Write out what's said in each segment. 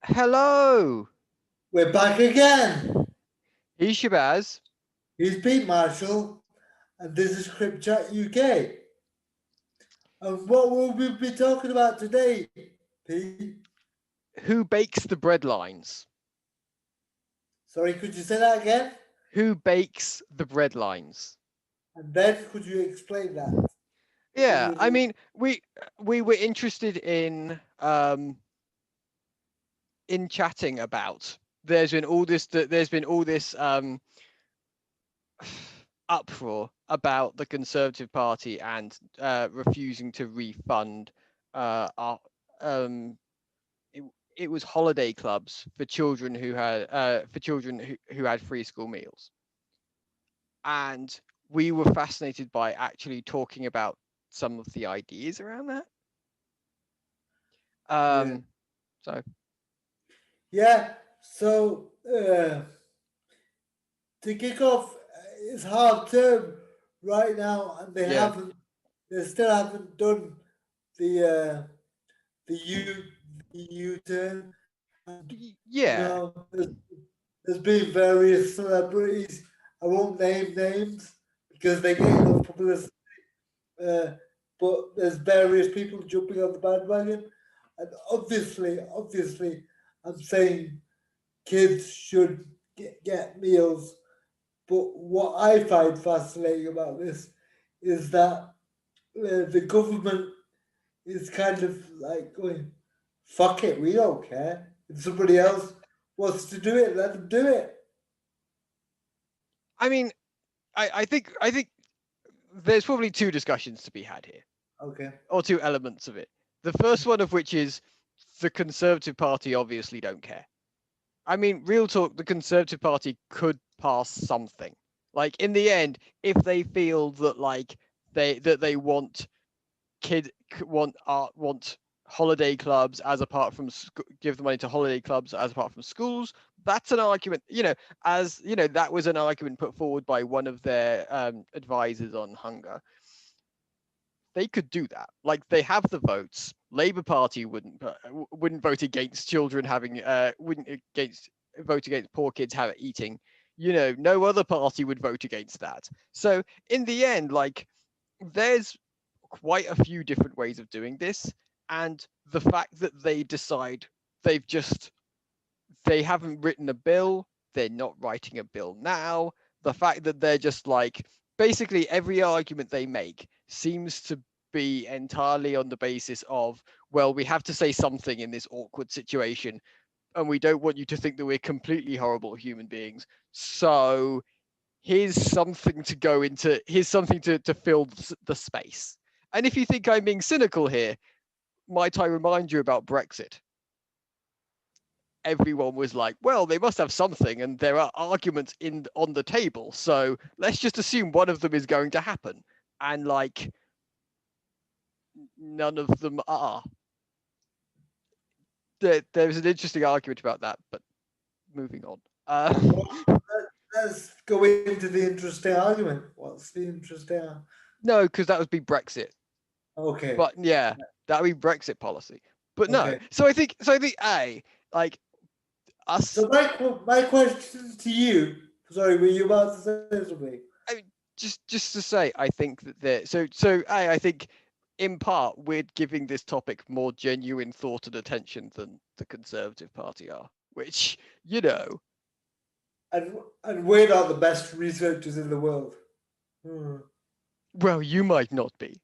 Hello, We're back again. he's Shabazz. He's Pete Marshall, and this is Crypt Chat UK. And what will we be talking about today, Pete? Who bakes the breadlines? Sorry, could you say that again? Who bakes the breadlines? And then could you explain that? Yeah, I mean, we were interested in chatting about. There's been all this uproar about the Conservative Party and refusing to refund our um it, it was holiday clubs for children who had free school meals, and we were fascinated by actually talking about some of the ideas around that. Yeah. Um, so Yeah. So to kick off, it's half term right now, and yeah, they still haven't done the uh, the U turn, and yeah, there's been various celebrities. I won't name names because they get enough publicity. Uh, but there's various people jumping on the bandwagon, and obviously, I'm saying kids should get meals. But what I find fascinating about this is that the government is kind of like going, "Fuck it, we don't care. If somebody else wants to do it, let them do it." I mean, I think there's probably two discussions to be had here, Okay. or two elements of it. The first one of which is the Conservative Party obviously don't care. I mean, real talk, the Conservative Party could pass something. Like in the end, if they feel that they want want holiday clubs as apart from give the money to holiday clubs as apart from schools, that's an argument. That was an argument put forward by one of their advisors on hunger. They could do that. Like they have the votes. Labour Party wouldn't vote against children having wouldn't against vote against poor kids have eating. No other party would vote against that. So in the end, like there's quite a few different ways of doing this, and the fact that they've just they haven't written a bill, they're not writing a bill now. The fact that they're just like basically every argument they make seems to be entirely on the basis of, well, we have to say something in this awkward situation, and we don't want you to think that we're completely horrible human beings. So here's something to fill the space. And if you think I'm being cynical here, might I remind you about Brexit? Everyone was like, well, they must have something, and there are arguments in on the table, so let's just assume one of them is going to happen. And like none of them are. There's an interesting argument about that, but moving on. Well, let's go into the interesting argument. What's the interesting? No, because that would be Brexit. Okay. But yeah, that would be Brexit policy. But no, Okay. so I think a like us. So my question to you. Sorry, were you about to say something? I mean, just to say, I think that I think in part we're giving this topic more genuine thought and attention than the Conservative Party are, which And we're not the best researchers in the world. Hmm. well, you might not be.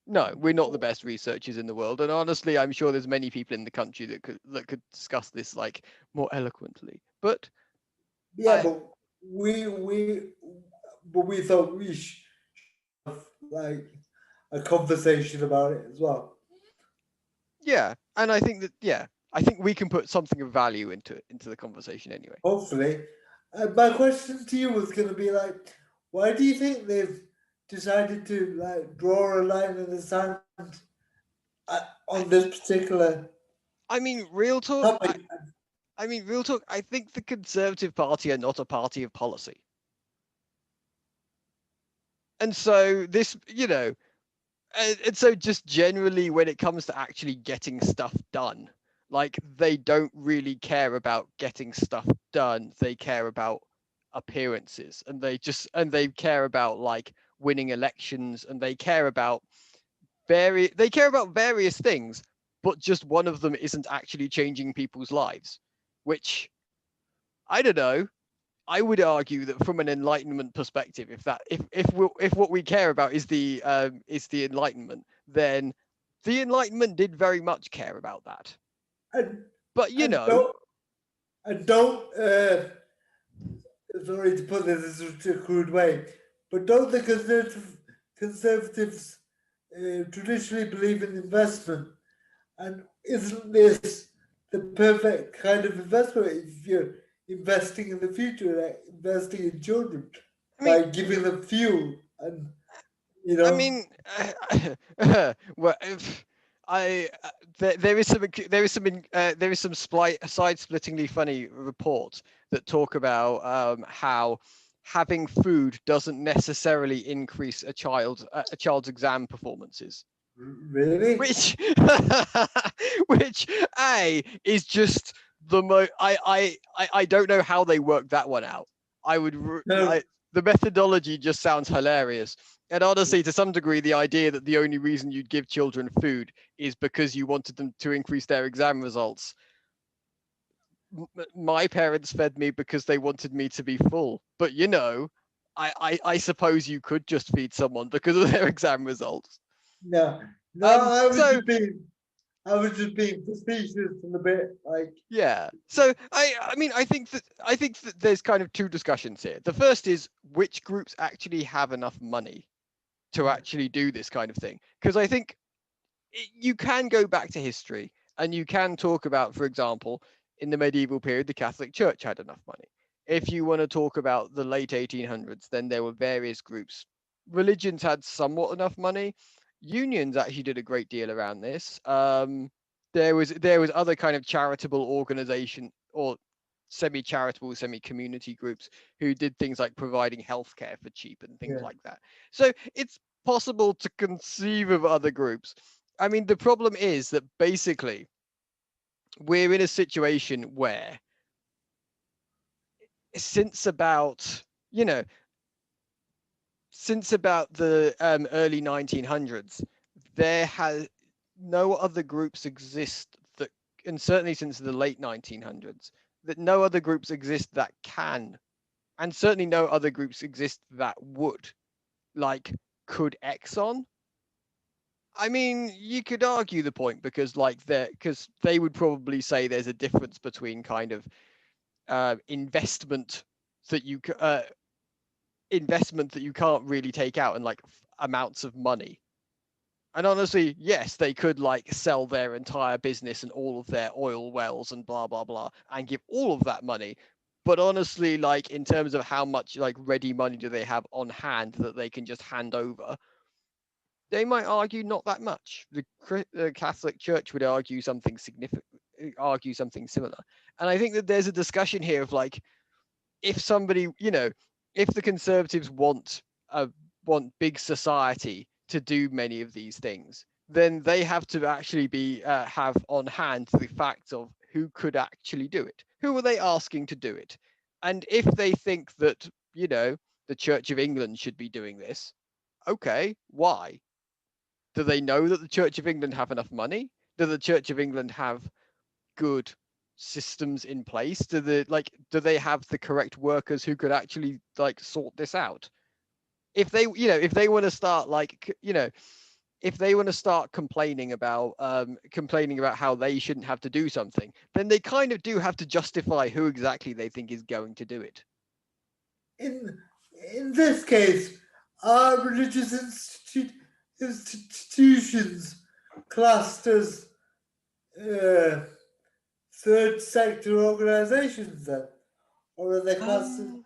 No, we're not the best researchers in the world, and honestly, I'm sure there's many people in the country that could discuss this like more eloquently. But Yeah, I but we thought we should have like a conversation about it as well. yeah, and I think that yeah, I think we can put something of value into the conversation anyway. Hopefully. My question to you was going to be like, why do you think they've decided to like draw a line in the sand on I, this particular I mean, real talk. topic? I mean, real talk. I think the Conservative Party are not a party of policy, and so and so just generally when it comes to actually getting stuff done, Like they don't really care about getting stuff done. They care about appearances, and they care about like winning elections, and they care about various things, but just one of them isn't actually changing people's lives, which I don't know. I would argue that from an enlightenment perspective, if what we care about is the enlightenment, then the enlightenment did very much care about that. And But and don't and don't sorry to put this in such a crude way, but don't the conservatives traditionally believe in investment? And isn't this the perfect kind of investment if you're investing in the future, like investing in children I mean, by giving them fuel and you I know mean, well, if there is some there is some side-splittingly funny reports that talk about how having food doesn't necessarily increase a child's exam performances, really which which is just the mo I don't know how they work that one out. I would no the methodology just sounds hilarious. And honestly, to some degree, the idea that the only reason you'd give children food is because you wanted them to increase their exam results. My parents fed me because they wanted me to be full. But I suppose you could just feed someone because of their exam results. no no Um, so I was just being facetious and a bit like Yeah. So I mean I think that there's kind of two discussions here. The first is which groups actually have enough money to actually do this kind of thing. Because I think you can go back to history and you can talk about, for example, in the medieval period, the Catholic Church had enough money. If you want to talk about the late 1800s, then there were various groups. Religions had somewhat enough money. Unions actually did a great deal around this. There was other kind of charitable organization or semi-charitable, semi-community groups who did things like providing healthcare for cheap and things yeah. like that. So it's possible to conceive of other groups. I mean, the problem is that basically we're in a situation where since about, you know, since about the early 1900s, there has no other groups exist that, and certainly since the late 1900s, that no other groups exist that can, and certainly no other groups exist that would, like, could Exxon? I mean, you could argue the point because they would probably say there's a difference between kind of investment that investment that you can't really take out and like amounts of money. And honestly, yes, they could like sell their entire business and all of their oil wells and blah blah blah and give all of that money. But honestly, like in terms of how much like ready money do they have on hand that they can just hand over, they might argue not that much. The Catholic Church would argue something significant, argue something similar. And I think that there's a discussion here of like, if somebody, if the Conservatives uh, want big society to do many of these things, then they have to actually be have on hand the facts of who could actually do it. Who are they asking to do it? And if they think that the Church of England should be doing this, okay, why? Do they know that the Church of England have enough money? Do the Church of England have good systems in place? Do they have the correct workers who could actually like sort this out? If they if they want to start if they want to start complaining about how they shouldn't have to do something, then they kind of do have to justify who exactly they think is going to do it. in in this case, are religious institutions classed as uh, third sector organizations then? Or are they classed as Um,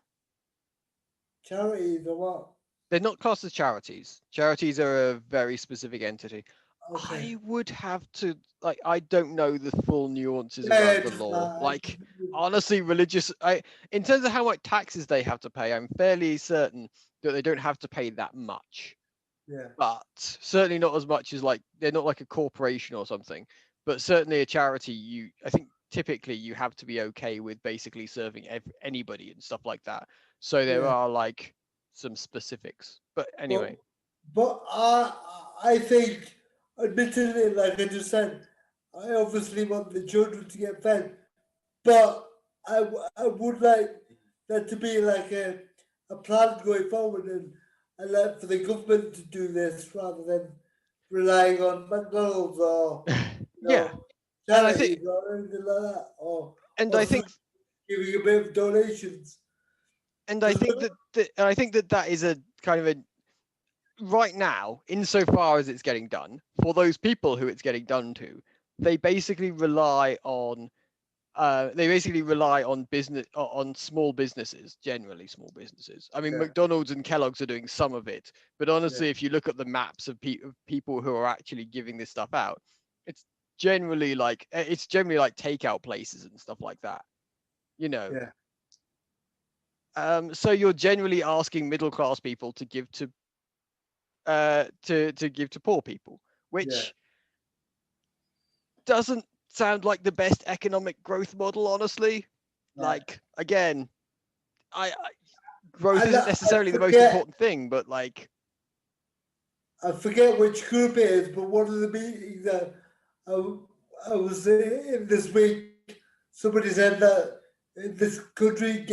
charities or what? they're not classed as charities. Charities are a very specific entity. Okay. I would have to I don't know the full nuances Yeah, around it the doesn't law. matter. Like honestly, in terms of how much taxes they have to pay, I'm fairly certain that they don't have to pay that much. Yeah. But certainly not as much as like they're not like a corporation or something. but certainly a charity, I think typically you have to be okay with basically serving anybody and stuff like that. So there Yeah. are like some specifics, but But anyway. I think, admittedly, like I just said, I obviously want the children to get fed, but I would like there to be like a plan going forward, and like for the government to do this rather than relying on McDonald's or you Yeah, know and I think charities or anything like that, and or I somebody think giving a bit of donations. and I Because think I think that that is a kind of a right now, insofar as it's getting done, for those people who it's getting done to, they basically rely on business on small businesses, generally small businesses. I mean, yeah, McDonald's and Kellogg's are doing some of it, but yeah, honestly, if you look at the maps of people who are actually giving this stuff out, it's it's generally like takeout places and stuff like that. You know, yeah, so you're generally asking middle class people to give to poor people, yeah, which doesn't sound like the best economic growth model, honestly. yeah. Like again, I growth And isn't I necessarily the most forget important thing, but like I forget which group it is, but one of the meetings that I, I was in this week, somebody said that this country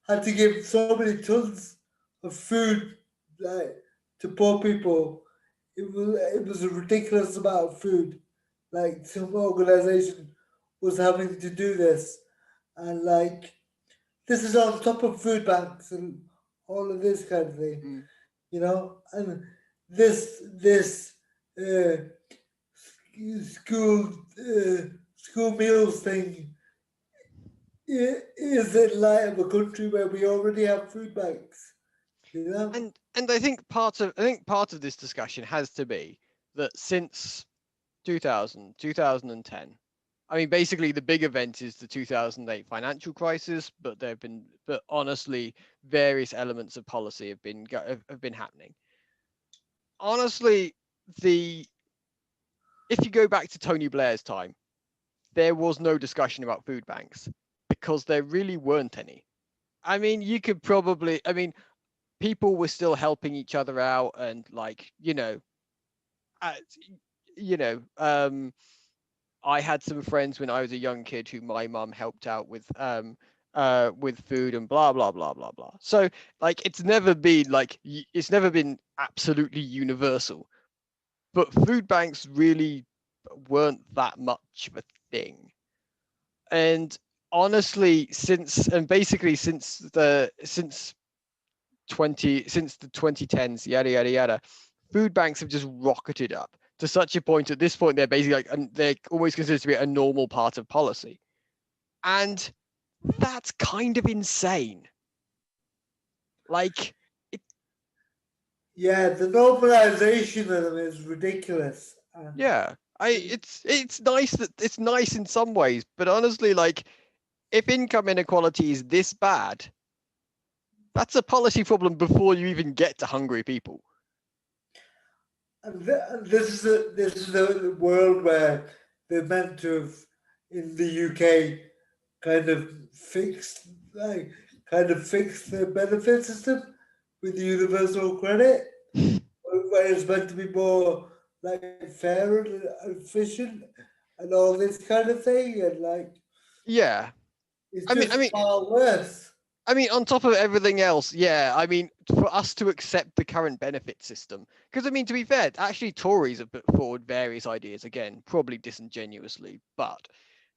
had to give so many tons of food like to poor people. It was a ridiculous amount of food. Like some organization was having to do this, and like this is on top of food banks and all of this kind of thing, mm. and this uh, school school meals thing is in light of a country where we already have food banks, you know? And I think part of this discussion has to be that since 2010, I mean, basically the big event is the 2008 financial crisis, but but honestly, various elements of policy have been happening. Honestly, the if you go back to Tony Blair's time, there was no discussion about food banks because there really weren't any. I mean, I mean, people were still helping each other out and like, uh, you know, I had some friends when I was a young kid who my mum helped out with food and blah blah blah blah blah. So like it's never been absolutely universal, but food banks really weren't that much of a thing. And honestly, since the 2010s, yada yada yada, food banks have just rocketed up to such a point. At this point, they're basically like, and they're always considered to be a normal part of policy, and that's kind of insane. Like, it, Yeah, the normalization of them is ridiculous. And yeah, it's nice in some ways, but honestly, like, if income inequality is this bad, that's a policy problem before you even get to hungry people. and this is the world where they're meant to have, in the UK, kind of fixed like fixed the benefit system with the universal credit, where it's meant to be more like fair and efficient and all this kind of thing, and like Yeah, it's I mean, I just mean, far worse. I mean, on top of everything else, yeah, I mean, for us to accept the current benefit system, because I mean, to be fair, actually, Tories have put forward various ideas, again, probably disingenuously, but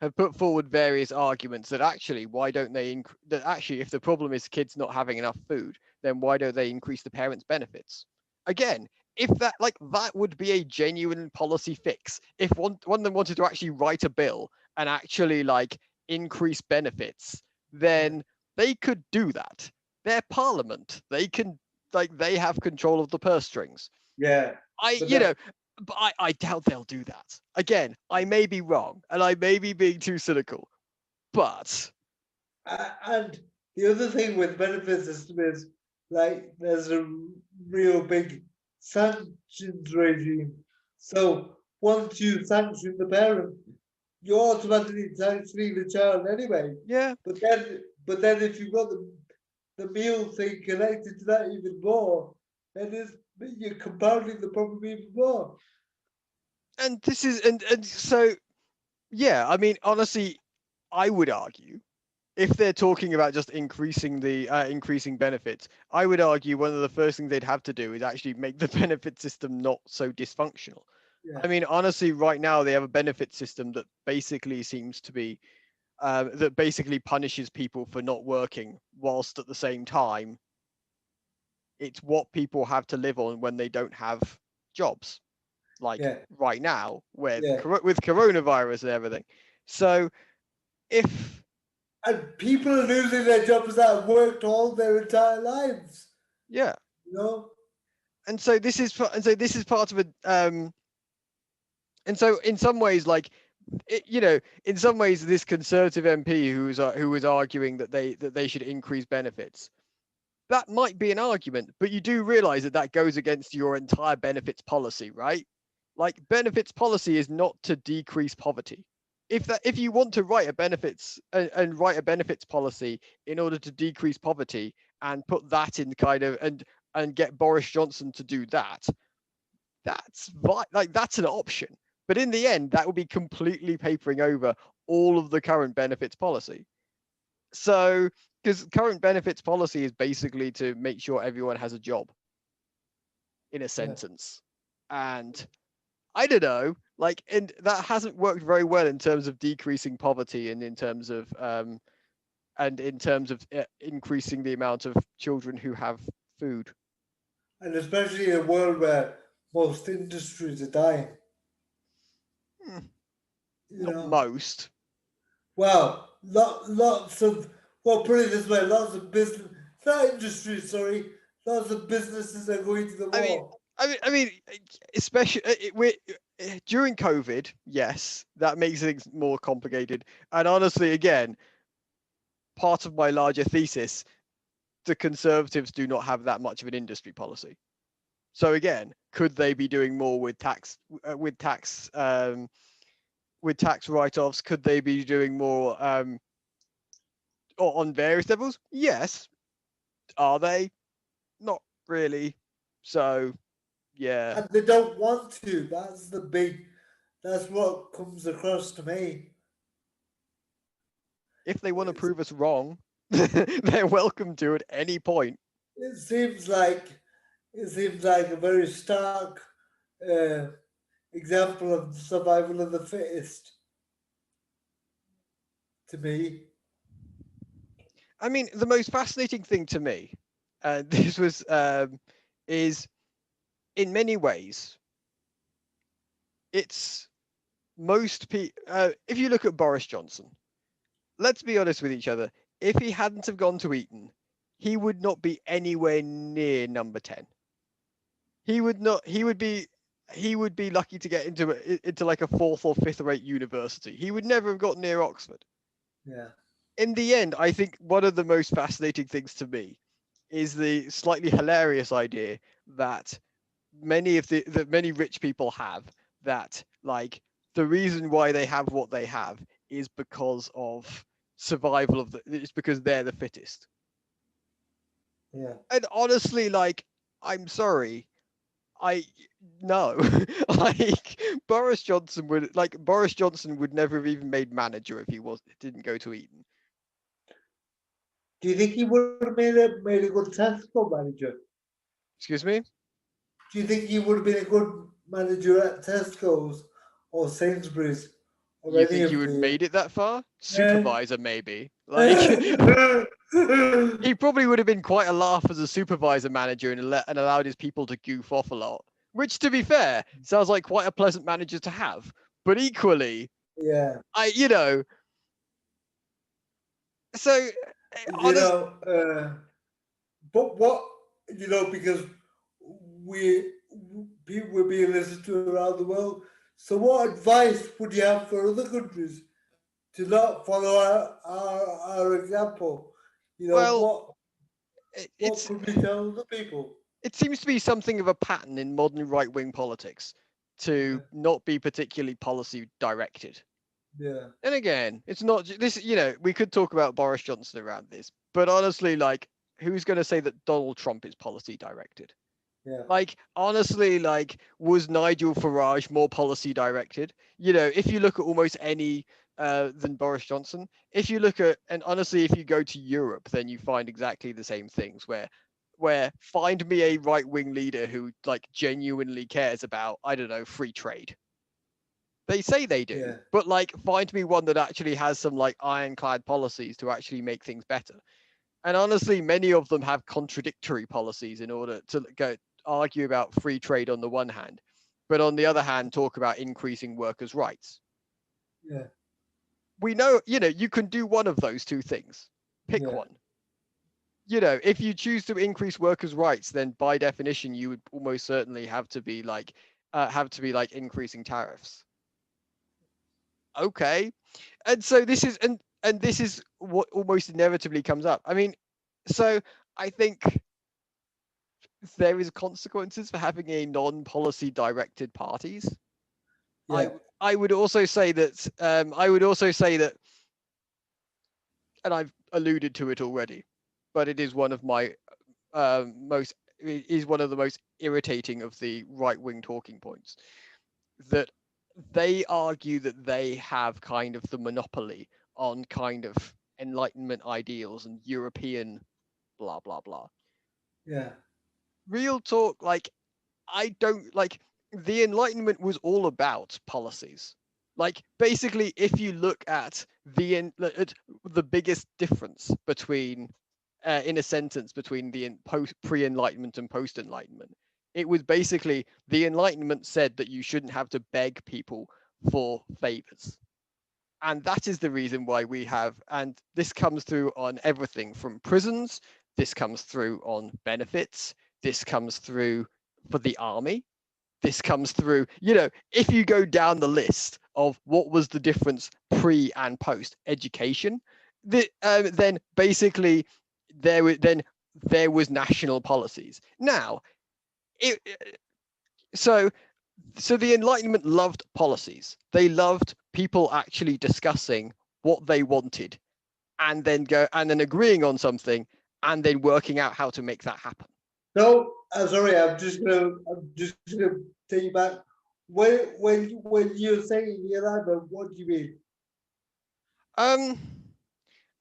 have put forward various arguments that actually, why don't they, that actually, if the problem is kids not having enough food, then why don't they increase the parents' benefits? Again, if that would be a genuine policy fix. If one of them wanted to actually write a bill and actually like increase benefits, Yeah, then they could do that. They're parliament. They have control of the purse strings. yeah, I but you know, but I doubt they'll do that. Again, I may be wrong and I may be being too cynical, but and the other thing with benefit system is like there's a real big sanctions regime. So once you sanction the parent, you're automatically sanctioning the child anyway. Yeah. But then if you've got the meal thing connected to that even more, then you're compounding the problem even more. And this is and so yeah, I mean, honestly, I would argue if they're talking about just increasing the increasing benefits, I would argue one of the first things they'd have to do is actually make the benefit system not so dysfunctional. Yeah, I mean, honestly, right now they have a benefit system that basically seems to be that basically punishes people for not working, whilst at the same time it's what people have to live on when they don't have jobs, like yeah, right now with yeah. with coronavirus and everything. So if And people are losing their jobs that have worked all their entire lives. yeah, You know? and so this is part of a and so in some ways like in some ways this conservative MP who was arguing that they should increase benefits, that might be an argument, but you do realize that that goes against your entire benefits policy, right? Like benefits policy is not to decrease poverty. If you want to write a benefits and write a benefits policy in order to decrease poverty and put that in kind of and get Boris Johnson to do that, like that's an option. But in the end, that will be completely papering over all of the current benefits policy. So, because current benefits policy is basically to make sure everyone has a job, in a Yeah. sentence. And I don't know, like, and that hasn't worked very well in terms of decreasing poverty and in terms of increasing the amount of children who have food. And especially in a world where most industries are dying. Hmm, You not know? most. Well, lots of, well, put it this way, lots of business, not industries, sorry, lots of businesses are going to the I mean, wall. I mean, especially during COVID, yes, that makes things more complicated. And honestly, again, part of my larger thesis, the Conservatives do not have that much of an industry policy. So again, could they be doing more with tax write-offs? Could they be doing more on various levels? Yes. Are they? Not really. So yeah, And they don't want to. That's what comes across to me. if they want to It's, prove us wrong, they're welcome to at any point. it seems like it seems like a very stark uh, example of survival of the fittest to me. I mean, the most fascinating thing to me, this was, is in many ways, it's most people. If you look at Boris Johnson, let's be honest with each other. If he hadn't have gone to Eton, he would not be anywhere near number 10. He would not. He would be lucky to get into like a fourth or fifth rate university. He would never have got near Oxford. Yeah, In the end, I think one of the most fascinating things to me is the slightly hilarious idea that many rich people have, that like the reason why they have what they have is because of survival of it's because they're the fittest. yeah. And honestly, like, I'm sorry, I no, like Boris Johnson would never have even made manager if he didn't go to Eton. Do you think he would have made a good Tesco manager? Excuse me. Do you think he would have been a good manager at Tesco's or Sainsbury's or You any think you of would the? made it that far? Uh, Supervisor, maybe. Like, he probably would have been quite a laugh as a supervisor manager and allowed his people to goof off a lot. Which, to be fair, sounds like quite a pleasant manager to have. But equally, yeah, I, you know, so you honest. know, but what because we people were being listened to around the world. So, what advice would you have for other countries to not follow our example? Well, What it's could we tell the people? it seems to be something of a pattern in modern right-wing politics to not be particularly policy directed. yeah, And again, it's not this. We could talk about Boris Johnson around this, but honestly, like, who's going to say that Donald Trump is policy directed? yeah, Like, honestly, like, was Nigel Farage more policy directed? If you look at almost any than Boris Johnson, if you look at, and honestly, if you go to Europe, then you find exactly the same things where find me a right wing leader who like genuinely cares about, I don't know, free trade. They say they do, yeah, but like find me one that actually has some like ironclad policies to actually make things better. And honestly, many of them have contradictory policies in order to go argue about free trade on the one hand, but on the other hand, talk about increasing workers' rights. yeah, We know, you can do one of those two things. Pick yeah, one. If you choose to increase workers' rights, then by definition, you would almost certainly have to be like increasing tariffs. Okay, and so this is and this is what almost inevitably comes up. I mean, so I think there is consequences for having a non-policy directed parties. I yeah, I would also say that and I've alluded to it already, but it is one of my most it is one of the most irritating of the right wing talking points, that they argue that they have kind of the monopoly on kind of Enlightenment ideals and European blah blah blah. yeah, Real talk, like, I don't like, the Enlightenment was all about policies. Like, basically, if you look at the biggest difference between, in a sentence, between the pre-Enlightenment and post-Enlightenment, it was basically the Enlightenment said that you shouldn't have to beg people for favors. And that is the reason why we have, and this comes through on everything from prisons, this comes through on benefits, this comes through for the army, this comes through, if you go down the list of what was the difference pre and post education, then basically there was national policies. Now, it, so so the Enlightenment loved policies. They loved people actually discussing what they wanted and then agreeing on something and then working out how to make that happen. no, I'm sorry. I'm just gonna take you back. When you're saying the alignment, what do you mean? Um,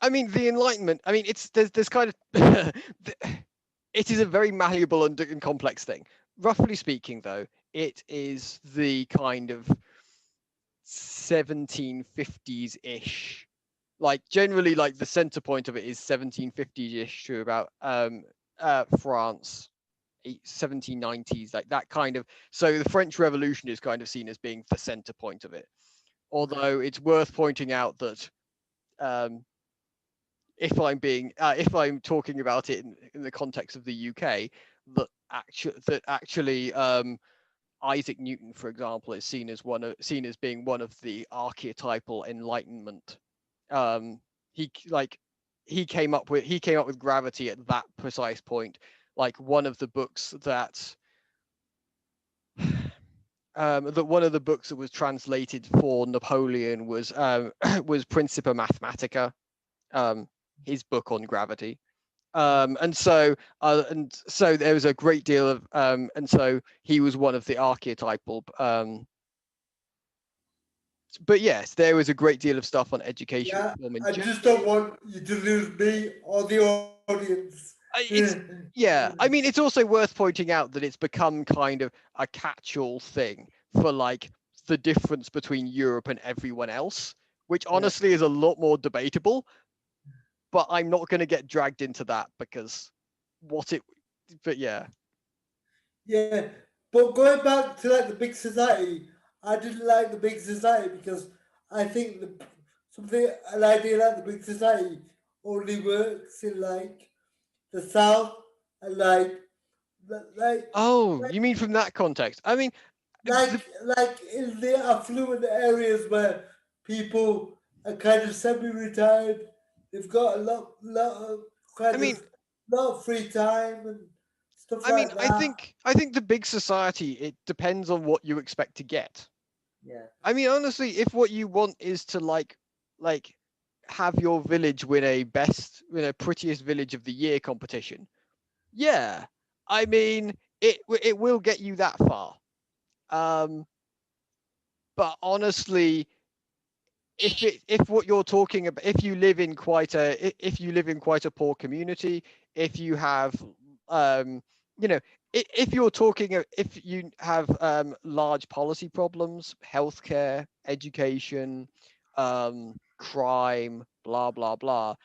I mean, the Enlightenment. I mean, there's kind of it is a very malleable and complex thing. Roughly speaking, though, it is the kind of 1750s ish. Like, generally, like, the center point of it is 1750s ish to about France, 1790s, like that kind of. So the French Revolution is kind of seen as being the center point of it. Okay. Although it's worth pointing out that, um, if I'm talking about it in the context of the UK, that actually Isaac Newton, for example, is seen as being one of the archetypal Enlightenment. Um, like he came up with gravity at that precise point. Like, one of the books that one of the books that was translated for Napoleon was was Principia Mathematica, um, his book on gravity. And so there was a great deal of and so he was one of the archetypal, but yes, there was a great deal of stuff on education Yeah, reform in I just don't general. want you to lose me or the audience. It's Yeah, I mean, it's also worth pointing out that it's become kind of a catch-all thing for like the difference between Europe and everyone else, which Yeah, honestly is a lot more debatable, but I'm not going to get dragged into that because what it but yeah. yeah. But going back to like the big society, I didn't like the big society because I think something an idea like the big society only works in like the south and like Oh, you mean from that context? I mean, the, like in the affluent areas where people are kind of semi-retired, they've got a lot I kind mean, of lot of free time and stuff I mean, like I that. think I think the big society, it depends on what you expect to get. Yeah, I mean, honestly, if what you want is to like have your village win a prettiest village of the year competition, yeah, I mean, it will get you that far. Um, but honestly, if what you're talking about, if you live in quite a poor community, if you have um you know if you're if you have large policy problems, healthcare, education, crime, blah blah blah,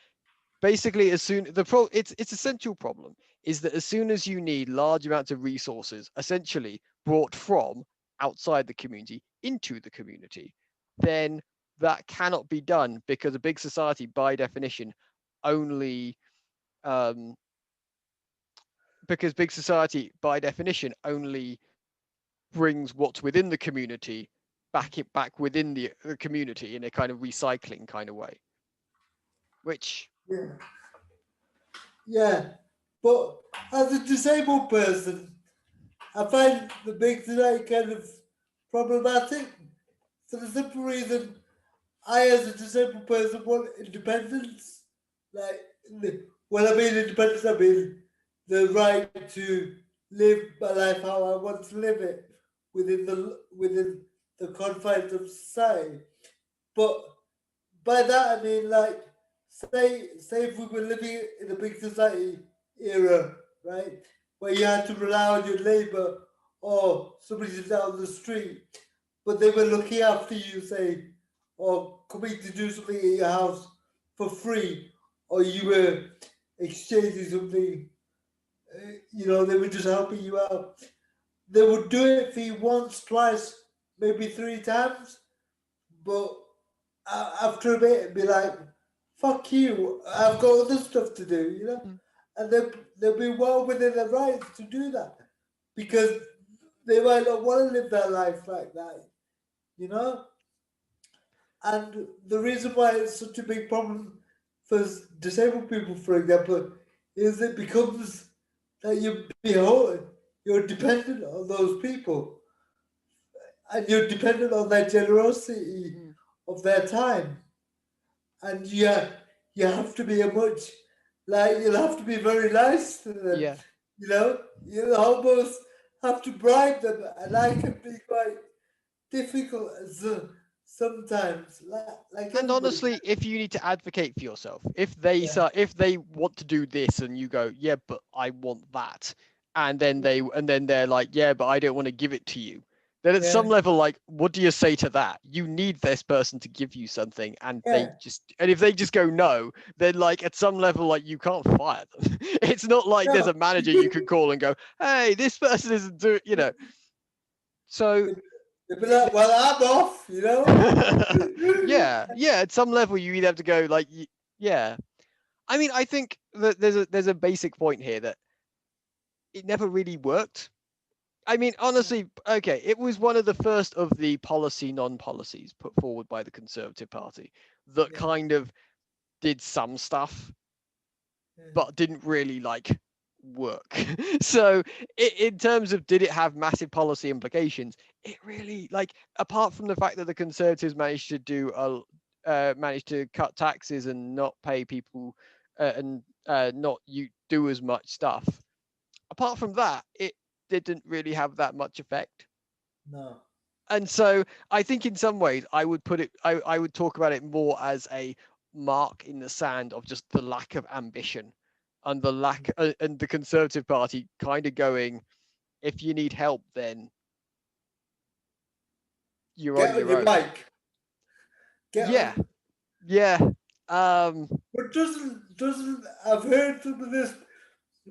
basically as soon it's essential problem is that as soon as you need large amounts of resources essentially brought from outside the community into the community, then that cannot be done because a big society by definition only um because big society by definition only brings what's within the community back within the community in a kind of recycling kind of way, which yeah, yeah. But as a disabled person, I find the big today kind of problematic for the simple reason I, as a disabled person, want independence. Like, when I mean independence, I mean the right to live my life how I want to live it within the confines of society. But by that I mean, like, say if we were living in a big society era, right, where you had to rely on your neighbor or somebody down the street, but they were looking after you, say, or coming to do something in your house for free, or you were exchanging something, they were just helping you out. They would do it for you once, twice, maybe three times, but after a bit, it'd be like, fuck you, I've got other stuff to do, And they'll be well within their rights to do that because they might not want to live their life like that, you know? And the reason why it's such a big problem for disabled people, for example, is it becomes that you're dependent on those people and you're dependent on their generosity mm, of their time. And you have to be you'll have to be very nice to them. yeah. You'll almost have to bribe them, and I can be quite difficult sometimes, like And everybody can. honestly, if you need to advocate for yourself, Yeah, if they want to do this and you go, yeah, but I want that, and then they're like, yeah, but I don't want to give it to you, then at some yeah, level, like, what do you say to that? You need this person to give you something, yeah, and if they just go no, then like at some level, like you can't fire them. It's not like there's no. a manager you could call and go, hey, this person isn't doing, So They'd they'd be like, well, I'm off, yeah, yeah. At some level, you either have to go like, yeah. I mean, I think that there's a basic point here that it never really worked. I mean, honestly, okay, it was one of the first of the non-policies put forward by the Conservative Party that Yeah, kind of did some stuff, yeah, but didn't really like work. So, in terms of did it have massive policy implications, it really like apart from the fact that the Conservatives managed to cut taxes and not pay people and not you do as much stuff. Apart from that, it didn't really have that much effect. no, And so I think in some ways I would talk about it more as a mark in the sand of just the lack of ambition and the Conservative Party kind of going, if you need help, then you're on get on your your own. bike, get Yeah, on. yeah, um, But doesn't I've heard some of this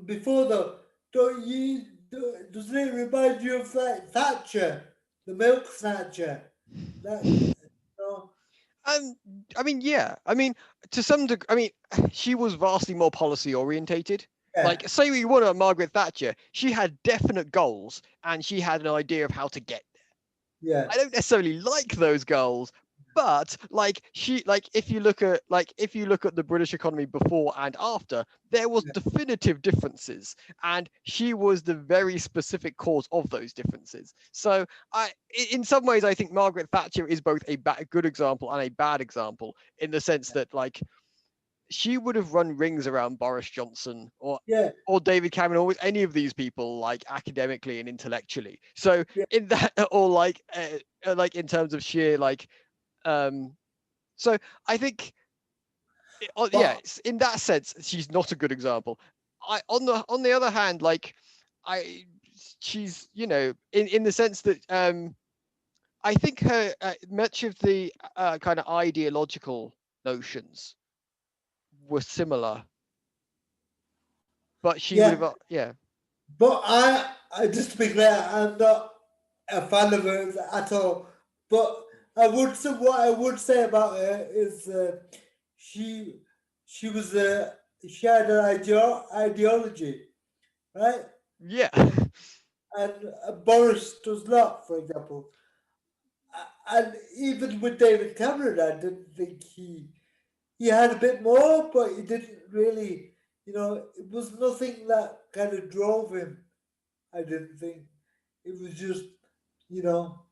before though. Doesn't it remind you of like Thatcher, the milk snatcher? That no, and I mean, yeah, I mean, to some degree, I mean, she was vastly more policy orientated. yeah, Like, say what you want about Margaret Thatcher, she had definite goals and she had an idea of how to get. yeah, I don't necessarily like those goals, but like if you look at the British economy before and after, there was Yeah. definitive differences, and she was the very specific cause of those differences. So in some ways, I think Margaret Thatcher is both a good example and a bad example, in the sense that like she would have run rings around Boris Johnson Yeah. or David Cameron, or with any of these people, like academically and intellectually. So Yeah. in that, or like in terms of sheer um, so I think, yeah, But in that sense, she's not a good example. On the other hand, like I, she's in the sense that I think her much of the kind of ideological notions were similar, but she would yeah. have yeah. But I just to be clear, I'm not a fan of hers at all. But I would say what I would say about her is she she was she had an ideology, right? Yeah. And Boris does not, for example. And even with David Cameron, I didn't think he had a bit more, but he didn't really. It was nothing that kind of drove him. I didn't think it was just, you know,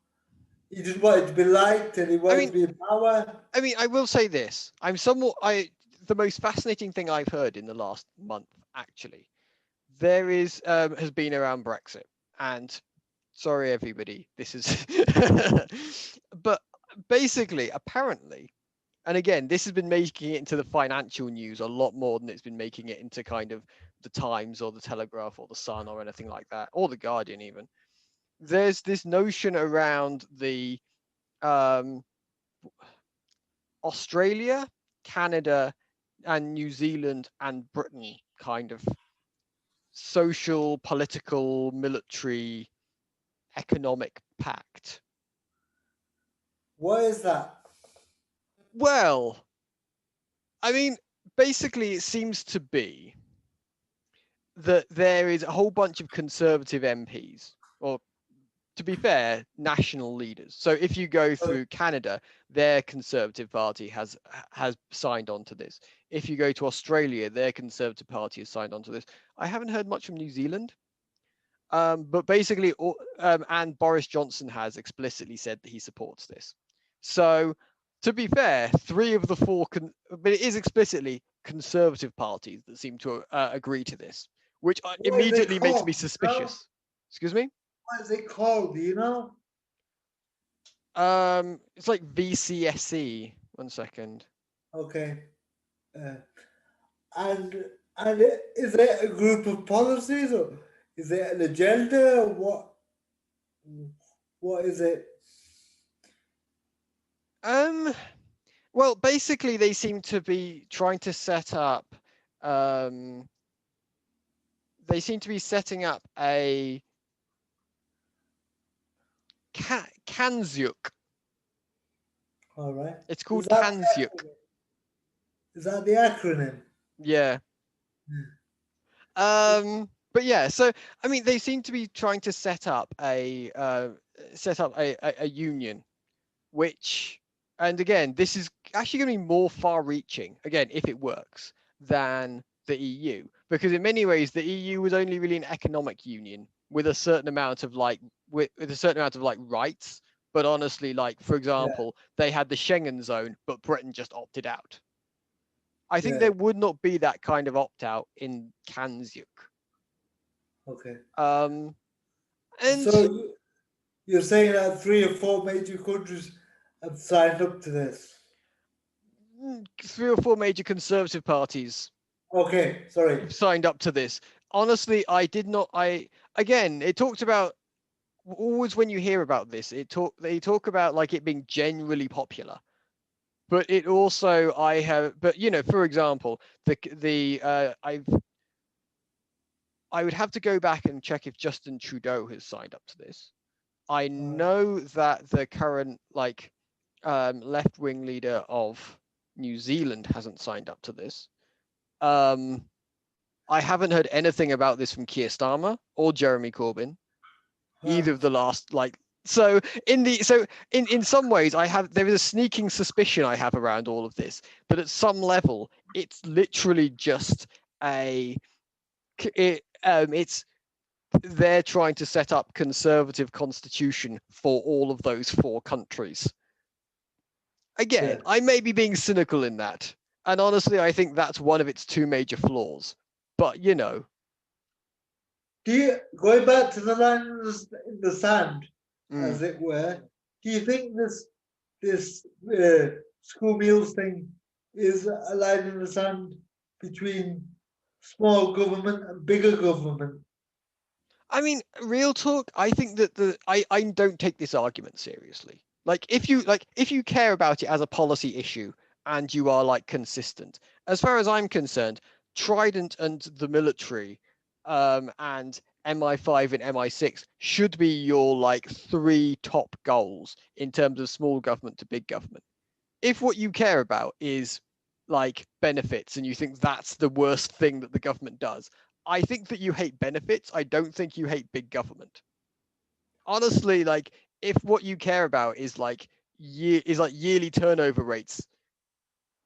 he just wanted to be liked and he I wanted to mean, be in power. I will say this. The most fascinating thing I've heard in the last month, actually, there is has been around Brexit. And sorry everybody, this is but basically, apparently, and again, this has been making it into the financial news a lot more than it's been making it into kind of the Times or the Telegraph or the Sun or anything like that, or the Guardian even. There's this notion around the um Australia, Canada, and New Zealand and Britain kind of social, political, military, economic pact. What is that? Well, I mean, basically, it seems to be that there is a whole bunch of conservative MPs, or to be fair, national leaders. So if you go Okay. through Canada, their Conservative Party has signed on to this. If you go to Australia, their Conservative Party has signed on to this. I haven't heard much from New Zealand, but basically, and Boris Johnson has explicitly said that he supports this. So to be fair, three of the four, but it is explicitly Conservative parties that seem to agree to this, which What is it immediately makes me called? suspicious. Excuse me. What is it called? Do you know? It's like VCSE. One second. Okay. Uh, and is it a group of policies or is it an agenda? Or what is it? Um, well, basically, they seem to be trying to set up. Um, they seem to be setting up a Kanzyuk. All right. It's Is called that Kanzyuk. the acronym? Yeah. But yeah, so I mean, they seem to be trying to set up a union, which, and again, this is actually going to be more far-reaching, again, if it works, than the EU, because in many ways the EU was only really an economic union with a certain amount of with a certain amount of rights. But honestly, like for Yeah. example, they had the Schengen zone, but Britain just opted out. I think Yeah. there would not be that kind of opt out in Kanzyuk. Okay. Um, and So you're saying that three or four major countries have signed up to this? three or four major conservative parties Okay, sorry. have signed up to this. Honestly, I did not. Again, it talked about, always when you hear about this, they talk about like it being generally popular. But it also, but for example, I would have to go back and check if Justin Trudeau has signed up to this. I All right. know that the current left wing leader of New Zealand hasn't signed up to this. Um, I haven't heard anything about this from Keir Starmer or Jeremy Corbyn, All either right. of the last So in some ways, there is a sneaking suspicion I have around all of this, that at some level it's literally just it's they're trying to set up conservative constitution for all of those four countries. Again, Yeah. I may be being cynical in that, and honestly, I think that's one of its two major flaws. But Do you, going back to the line in the sand, mm, as it were, do you think this school meals thing is a line in the sand between small government and bigger government? I mean, real talk, I think that I don't take this argument seriously. If you care about it as a policy issue and you are like consistent, as far as I'm concerned, Trident and the military and MI5 and MI6 should be your like three top goals in terms of small government to big government. If what you care about is like benefits and you think that's the worst thing that the government does, I think that you hate benefits. I don't think you hate big government. Honestly, like if what you care about is like yearly turnover rates,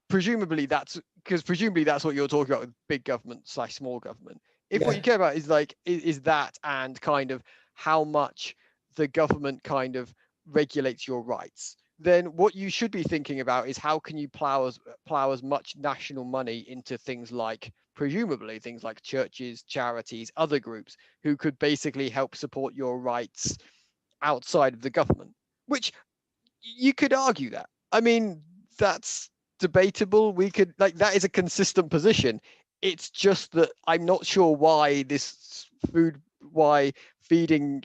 presumably that's what you're talking about with big government slash small government. If what you Yeah, care about is like is that and kind of how much the government kind of regulates your rights, then what you should be thinking about is how can you plow as much national money into things like presumably things like churches, charities, other groups who could basically help support your rights outside of the government, which you could argue that. I mean, that's debatable. We could like that is a consistent position. It's just that I'm not sure why this food, why feeding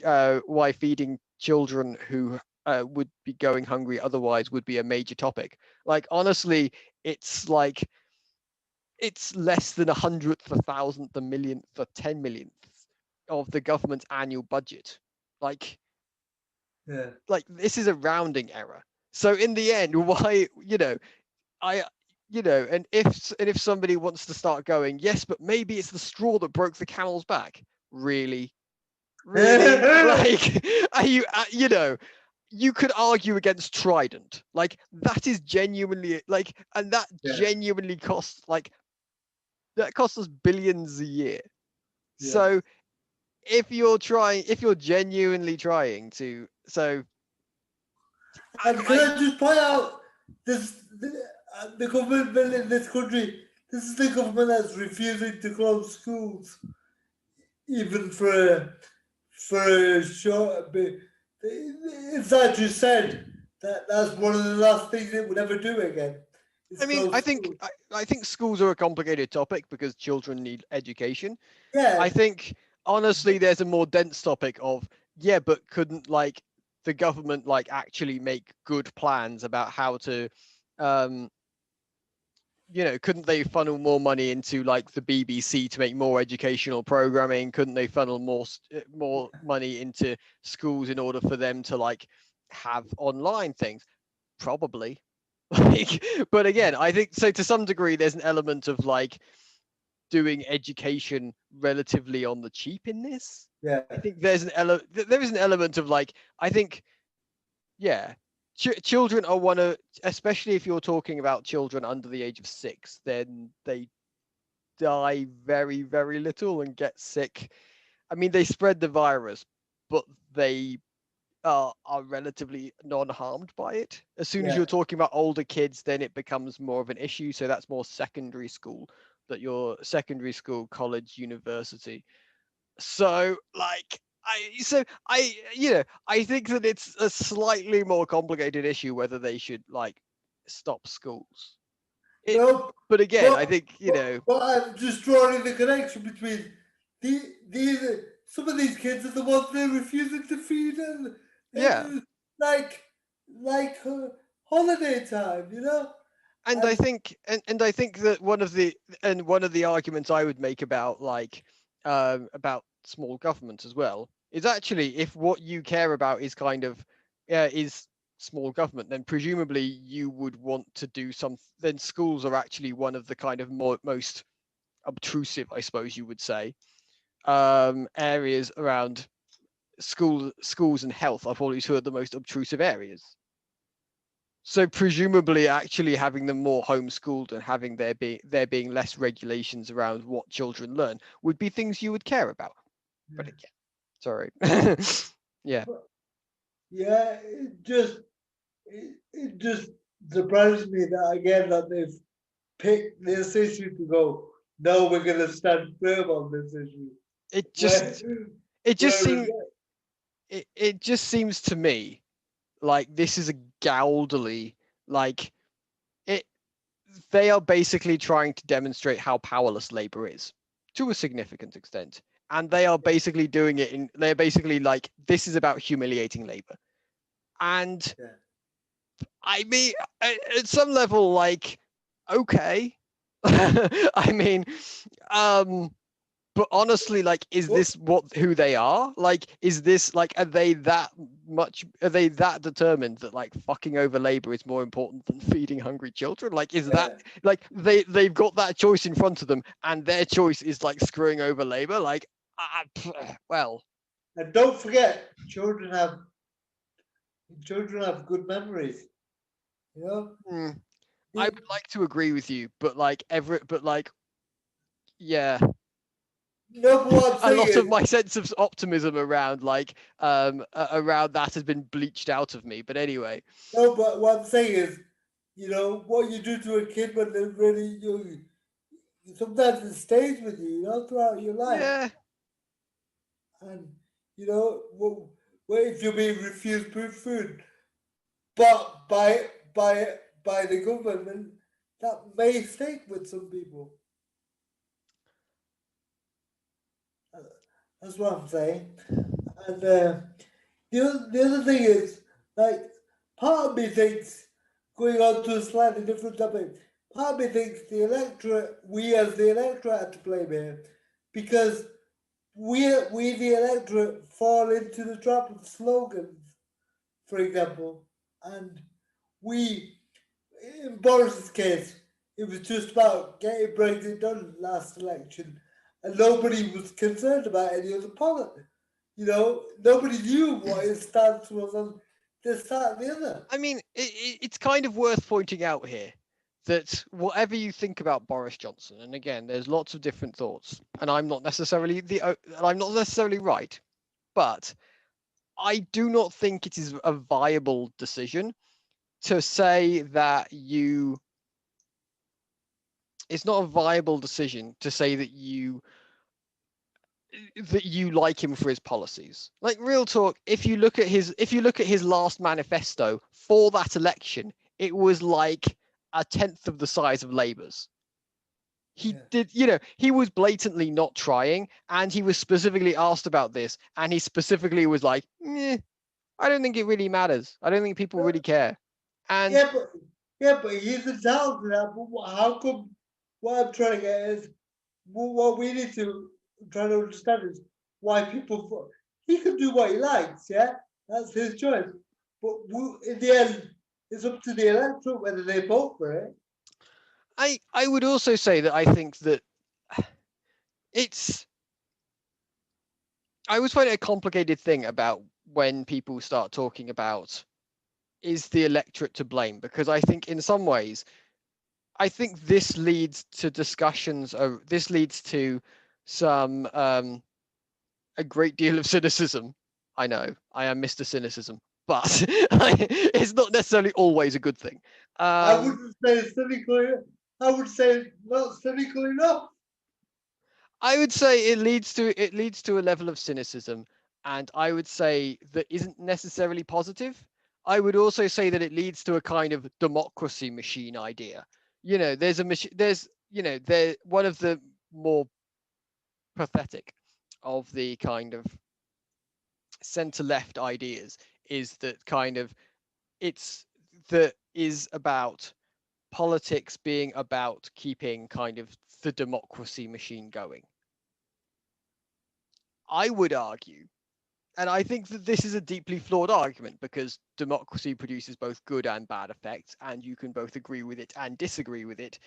children who would be going hungry otherwise would be a major topic. Like honestly, it's like it's less than a hundredth, a thousandth, a millionth, a 10 millionth of the government's annual budget. Like yeah. this is a rounding error. So in the end, why I and if somebody wants to start going, yes, but maybe it's the straw that broke the camel's back. Really, really, like are you you could argue against Trident. Like that is genuinely like, and that Yeah, genuinely costs like that costs us billions a year. yeah. So if you're genuinely trying to, so And can I I just point out this the government in this country? This is the government that's refusing to close schools, even for a short bit. It's like you said that that's one of the last things it would ever do again. Is I mean, close schools. I think schools are a complicated topic because children need education. I Yeah, think honestly, there's a more dense topic of yeah, but couldn't like the government like actually make good plans about how to, um, couldn't they funnel more money into like the BBC to make more educational programming? Couldn't they funnel more money into schools in order for them to like have online things? Probably. Like, but again, I think so to some degree there's an element of like doing education relatively on the cheap in this. yeah, I think there is an element of like I think yeah, children are one of, especially if you're talking about children under the age of 6, then they die very very little and get sick. I mean they spread the virus, but they are relatively non-harmed by it. As soon as yeah. you're talking about older kids, then it becomes more of an issue. So that's more secondary school, that your secondary school, college, university. So like I think that it's a slightly more complicated issue whether they should like stop schools. It, No, but again, I but, think but I'm just drawing the connection between these some of these kids are the ones they're refusing to feed yeah. and like holiday time, you know. And I And think and I think that one of the arguments I would make about small government as well is actually if what you care about is kind of is small government, then presumably you would want to do some. Then schools are actually one of the kind of most obtrusive, I suppose you would say, areas around schools and health are probably two of the most obtrusive areas. So presumably actually having them more homeschooled and having there being less regulations around what children learn would be things you would care about. But again, sorry. Yeah. Yeah, it just surprised me that again that they've picked this issue to go. No, we're going to stand firm on this issue. It Where, just it just whereas, seems it just seems to me like this is a Gowderly, like it they are basically trying to demonstrate how powerless labor is to a significant extent, and they are basically doing it in they're basically like this is about humiliating labor. And yeah, I mean, at some level, like, okay. I mean, um but honestly, like, is well, this who they are? Like, is this like, are they that determined that like fucking over labor is more important than feeding hungry children? Like, is that yeah. like they've got that choice in front of them, and their choice is like screwing over labor? Like, well, And don't forget, children have good memories. You know, hmm, I the, would like to agree with you, but like yeah, number one a thing lot of is my sense of optimism around around that has been bleached out of me. But anyway, no, but one thing is, what you do to a kid when they're really young. Sometimes it stays with you, throughout your life. yeah. And what if you're being refused food, but by the government, that may stick with some people. Uh, That's what I'm saying. And the other thing is, like, part of me thinks, going on to a slightly different topic, part of me thinks we as the electorate are to blame here, because we the electorate fall into the trap of slogans, for example, and we in Boris's case, it was just about getting Brexit done last election, and nobody was concerned about any other policy. Nobody knew what his stance was on this, that, and the other. I mean, it's kind of worth pointing out here that whatever you think about Boris Johnson, and again, there's lots of different thoughts, and I'm not necessarily right, but I do not think it is a viable decision to say that you. It's not a viable decision to say that you like him for his policies. Like, real talk, if you look at his last manifesto for that election, it was like a tenth of the size of Labour's. He Yeah. did, he was blatantly not trying, and he was specifically asked about this, and he specifically was like, I don't think it really matters. I don't think people really care. And Yeah, but he's entitled to that. But how come? What I'm trying to get is what we need to try to understand is why people. He can do what he likes. Yeah, that's his choice. But in the end, it's up to the electorate whether they vote for it. I would also say that I think that it's I always find it a complicated thing about when people start talking about is the electorate to blame, because I think in some ways I think this leads to discussions this leads to some a great deal of cynicism. I know I am Mr. Cynicism, but it's not necessarily always a good thing. I um wouldn't say cynically. I would say not cynical enough. I would say it leads to a level of cynicism, and I would say that isn't necessarily positive. I would also say that it leads to a kind of democracy machine idea. There's a machine. There's there one of the more pathetic of the kind of center left ideas is that kind of it's that is about politics being about keeping kind of the democracy machine going. I would argue. And I think that this is a deeply flawed argument, because democracy produces both good and bad effects, and you can both agree with it and disagree with it.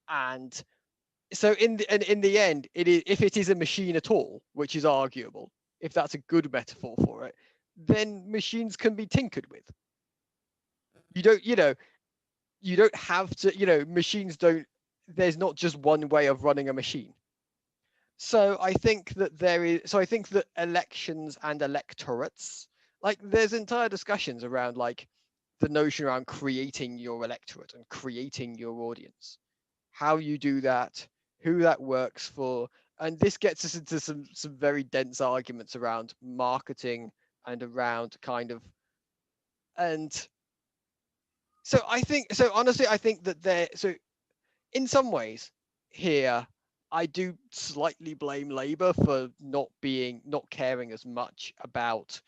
And so in the end, it is, if it is a machine at all, which is arguable, if that's a good metaphor for it, then machines can be tinkered with. You don't, you don't have to, machines don't, there's not just one way of running a machine. So I think that I think that elections and electorates, like there's entire discussions around like the notion around creating your electorate and creating your audience, how you do that, who that works for. And this gets us into some very dense arguments around marketing and around kind of, and so honestly, I think that in some ways here, I do slightly blame Labour for not caring as much about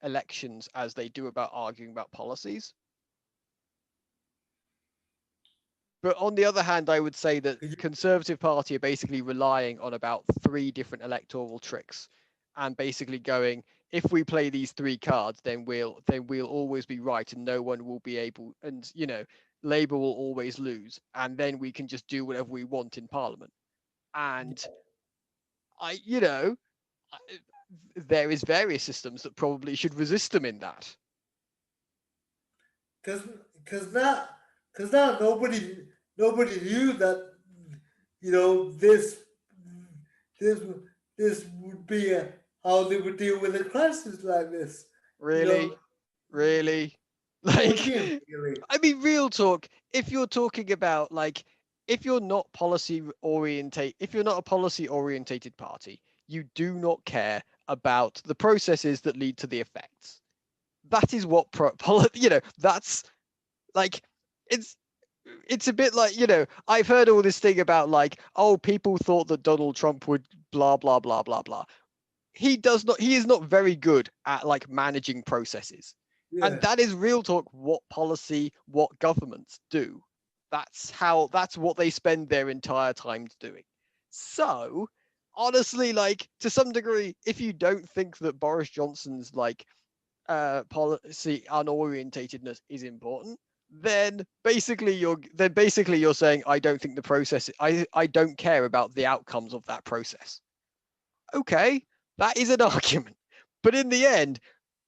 elections as they do about arguing about policies. But on the other hand, I would say that Conservative Party are basically relying on about 3 different electoral tricks, and basically going, if we play these 3 cards, then we'll always be right, and no one will be able, and Labour will always lose, and then we can just do whatever we want in Parliament. And I, there is various systems that probably should resist them in that. Because now nobody knew that you know this this would be how they would deal with a crisis like this. You know, Really, really, what do like, you mean, really? I mean, real talk. If you're talking about like, if you're not a policy orientated party, you do not care about the processes that lead to the effects. That is what that's like, it's it's a bit like, I've heard all this thing about like, oh, people thought that Donald Trump would blah blah blah blah blah. He is not very good at like managing processes. And Yeah, that is real talk what governments do. That's what they spend their entire time doing. So honestly, like, to some degree, if you don't think that Boris Johnson's like policy unorientatedness is important, then basically you're saying, I don't think the process, I don't care about the outcomes of that process. Okay, that is an argument. But in the end,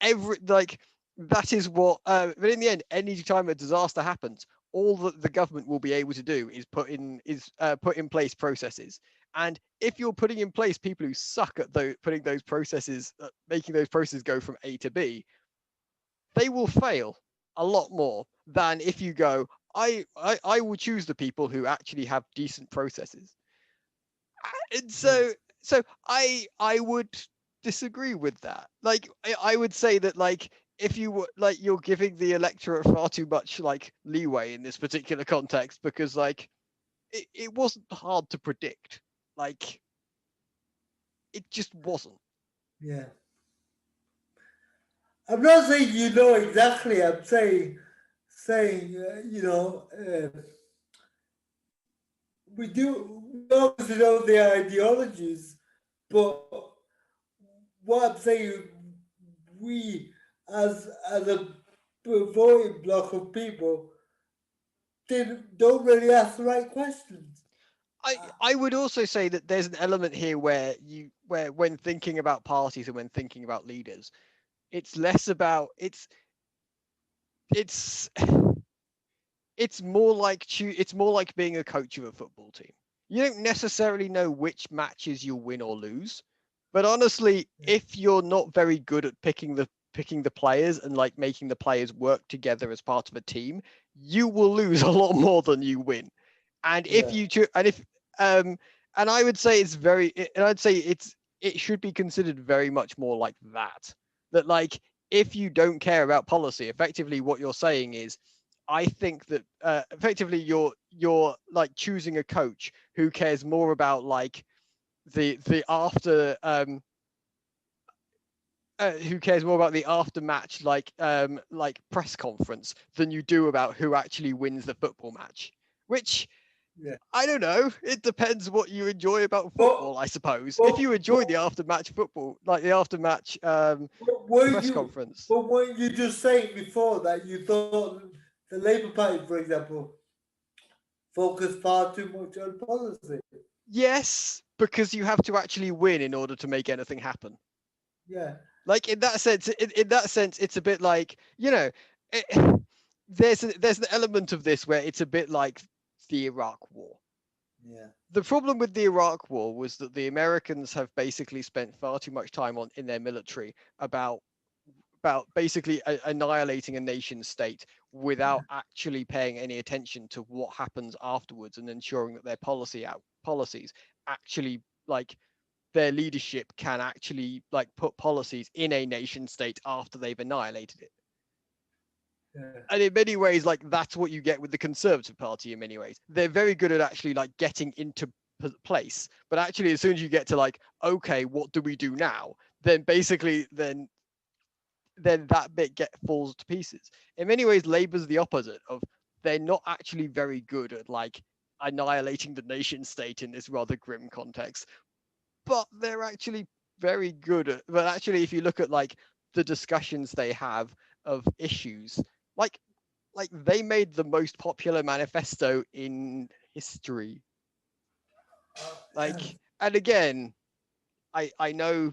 every like that is what but in the end, any time a disaster happens, all that the government will be able to do is put in place processes. And if you're putting in place people who suck at putting those processes, making those processes go from A to B, they will fail a lot more than if you go, I will choose the people who actually have decent processes. And yeah, so I would disagree with that. Like, I would say that, like, if you were like, you're giving the electorate far too much like leeway in this particular context, because like it wasn't hard to predict. Like, it just wasn't. yeah. I'm not saying you know exactly. I'm saying we do we obviously know the ideologies, but what I'm saying, we as a voting block of people don't really ask the right questions. I would also say that there's an element here where when thinking about parties and when thinking about leaders, it's less about it's it's more like being a coach of a football team. You don't necessarily know which matches you'll win or lose, but honestly, Yeah, if you're not very good at picking the players and like making the players work together as part of a team, you will lose a lot more than you win. And if yeah, you and if um and I would say and I'd say it should be considered very much more like that. That, like, if you don't care about policy, effectively what you're saying is, I think that effectively you're like choosing a coach who cares more about like the after who cares more about the after match like press conference than you do about who actually wins the football match. Which, yeah. I don't know. It depends what you enjoy about But football, I suppose. If but you but, enjoy the after-match football, like the after-match but were press you conference, but were you just saying before that you thought the Labour Party, for example, focused far too much on policy? yes, because you have to actually win in order to make anything happen. Yeah. Like in that sense, it's a bit like, it, there's an element of this where it's a bit like the Iraq War. Yeah. The problem with the Iraq War was that the Americans have basically spent far too much time on in their military about basically annihilating a nation state without actually paying any attention to what happens afterwards and ensuring that their policies actually, like, their leadership can actually like put policies in a nation state after they've annihilated it. Yeah. And in many ways, like, that's what you get with the Conservative Party. In many ways, they're very good at actually like getting into place, but actually as soon as you get to like, okay, what do we do now, then basically then that bit falls to pieces. In many ways, Labour's the opposite of, they're not actually very good at like annihilating the nation state in this rather grim context, but they're actually very good at, but actually if you look at like the discussions they have of issues, like they made the most popular manifesto in history. Like, and again, I know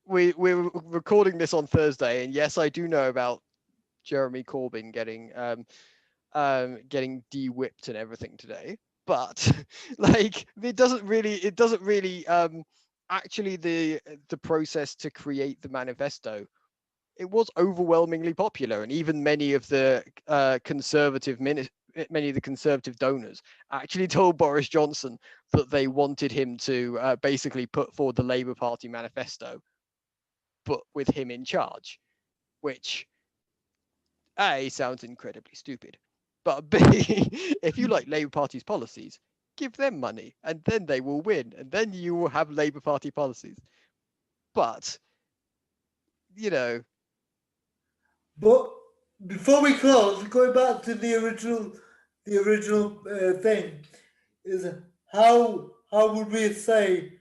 we're recording this on Thursday, and yes, I do know about Jeremy Corbyn getting de-whipped and everything today, but like it doesn't really actually the process to create the manifesto, it was overwhelmingly popular, and even many of the many of the conservative donors actually told Boris Johnson that they wanted him to basically put forward the Labour Party manifesto, but with him in charge, which A, sounds incredibly stupid, but B, if you like Labour Party's policies, give them money and then they will win, and then you will have Labour Party policies. But, you know, But before we close, going back to the original thing is how would we say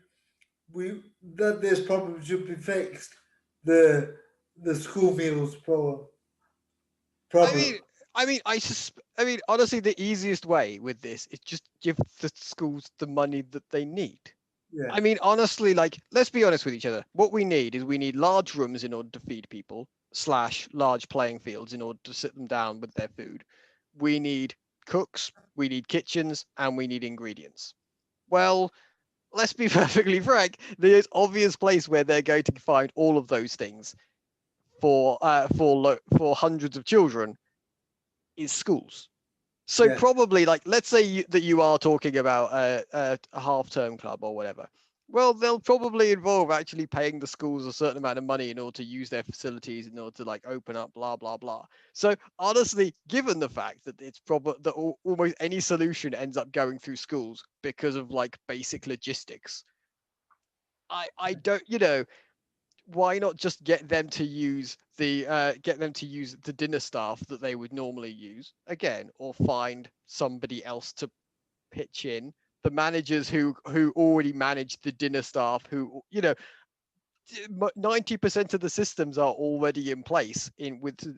we that this problem should be fixed? The the school meals I problem. mean, I mean, honestly, the easiest way with this is just give the schools the money that they need. Yeah. I mean, honestly, like, let's be honest with each other. What we need is we need large rooms in order to feed people, slash large playing fields in order to sit them down with their food. We need cooks, we need kitchens, and we need ingredients. Well, let's be perfectly frank. The obvious place where they're going to find all of those things for hundreds of children is schools. So Yeah. probably, like, let's say that you are talking about a half-term club or whatever. Well, they'll probably involve actually paying the schools a certain amount of money in order to use their facilities, in order to like open up, blah blah blah. So honestly, given the fact that it's probably that almost any solution ends up going through schools because of like basic logistics, I don't, why not just get them to use the dinner staff that they would normally use again, or find somebody else to pitch in, the managers who already manage the dinner staff, who 90% of the systems are already in place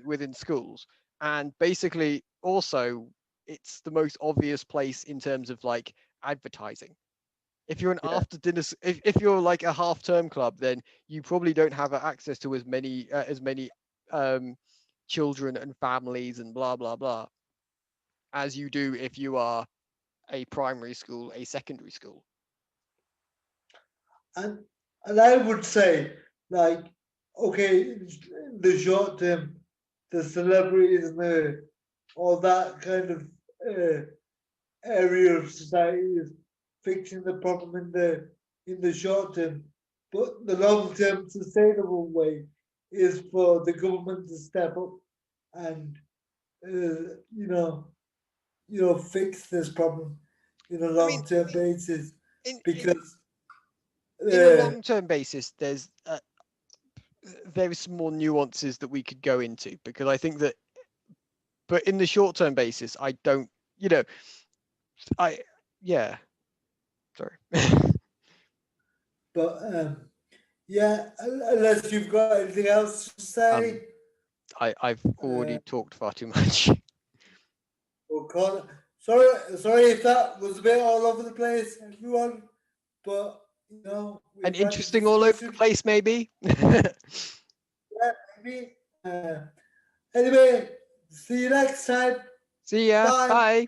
within schools. And basically also, it's the most obvious place in terms of like advertising. If you're an Yeah. after dinner, if you're like a half term club, then you probably don't have access to as many um, children and families and blah blah blah as you do if you are a primary school, a secondary school. And and I would say, like, okay, the short term, the celebrities and all that kind of uh, area of society is fixing the problem in the short term. But the long term sustainable way is for the government to step up and you fix this problem in a I mean, long term basis in in because in a uh, long term basis, there's some more nuances that we could go into, because I think that, but in the short term basis, I don't, you know, I yeah, sorry. but yeah, unless you've got anything else to say, um, I've uh, already talked far too much. we'll call it. Sorry if that was a bit all over the place, everyone. but you know, And we've had the interesting all over the discussion. place, maybe. Yeah, maybe. Anyway, see you next time. See ya. Bye. Bye.